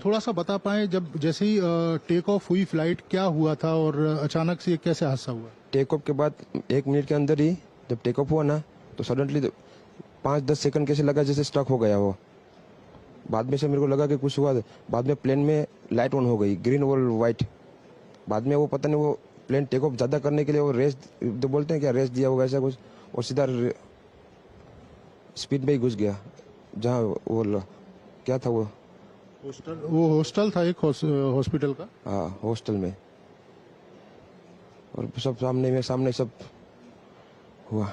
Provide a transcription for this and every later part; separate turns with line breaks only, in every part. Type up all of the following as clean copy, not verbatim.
थोड़ा सा बता पाएं, जब जैसे ही टेक ऑफ हुई फ्लाइट, क्या हुआ था और अचानक से ये कैसे हादसा हुआ?
टेक ऑफ के बाद 1 मिनट के अंदर ही जब टेक ऑफ हुआ ना, तो सडनली 5-10 सेकंड कैसे लगा जैसे स्टक हो गया वो। बाद में से मेरे को लगा कि कुछ हुआ। बाद में प्लेन में लाइट ऑन हो गई, ग्रीन और वाइट। बाद में वो पता नहीं, वो प्लेन टेक ऑफ ज़्यादा करने के लिए वो रेस जो बोलते हैं क्या, रेस दिया होगा ऐसा कुछ, और सीधा स्पीड में ही घुस गया जहाँ वो क्या था वो।
हॉस्टल था, एक हॉस्पिटल का।
हाँ, हॉस्टल में। और सब सामने सब हुआ।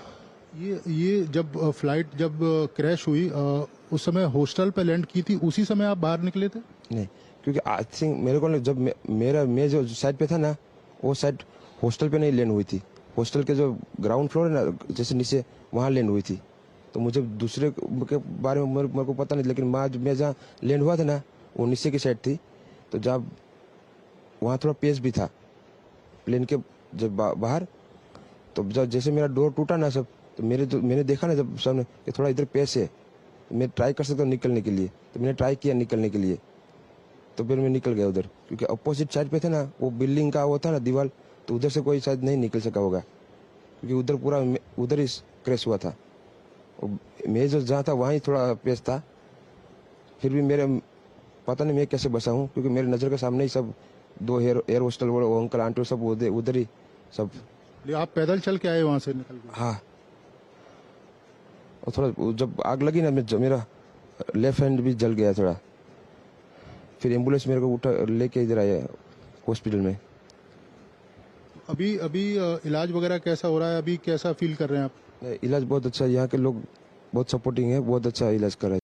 ये जब फ्लाइट जब क्रैश हुई, उस समय हॉस्टल पे लैंड की थी, उसी समय आप बाहर निकले थे?
नहीं, क्योंकि आई थिंक मेरे को जब मैं जो साइड पे था ना, वो साइड हॉस्टल पे नहीं लैंड हुई थी। हॉस्टल के जो ग्राउंड फ्लोर है ना, जैसे नीचे, वहाँ लैंड हुई थी। तो मुझे दूसरे के बारे में मेरे को पता नहीं, लेकिन मैं जहाँ लैंड हुआ था ना, वो नीचे की साइड थी। तो जहाँ वहाँ थोड़ा पेस भी था प्लेन के जब बाहर। तो जब जैसे मेरा डोर टूटा ना सब, तो मैंने देखा ना जब सामने कि थोड़ा इधर पेस है, मैं ट्राई कर सकता हूँ निकलने के लिए। तो मैंने ट्राई किया निकलने के लिए, तो फिर मैं निकल गया उधर, क्योंकि अपोजिट साइड पे थे ना, वो बिल्डिंग का वो था ना दीवार, तो उधर से कोई शायद नहीं निकल सका होगा, क्योंकि उधर पूरा उधर ही क्रैश हुआ था। मैं जो जहाँ था वहाँ ही थोड़ा पेस था। फिर भी मेरे पता नहीं मैं कैसे बचा हूँ, क्योंकि मेरे नज़र के सामने ही सब 2 एयर होस्टल वो अंकल आंटी सब उधर ही सब।
आप पैदल चल के आए वहां से निकल के?
हाँ। और थोड़ा जब आग लगी ना, मेरा लेफ्ट हैंड भी जल गया थोड़ा। फिर एम्बुलेंस मेरे को उठा लेके इधर आया हॉस्पिटल में।
अभी अभी इलाज वगैरह कैसा हो रहा है? अभी कैसा फील कर रहे हैं आप?
इलाज बहुत अच्छा है, यहाँ के लोग बहुत सपोर्टिंग है, बहुत अच्छा इलाज कर रहे हैं।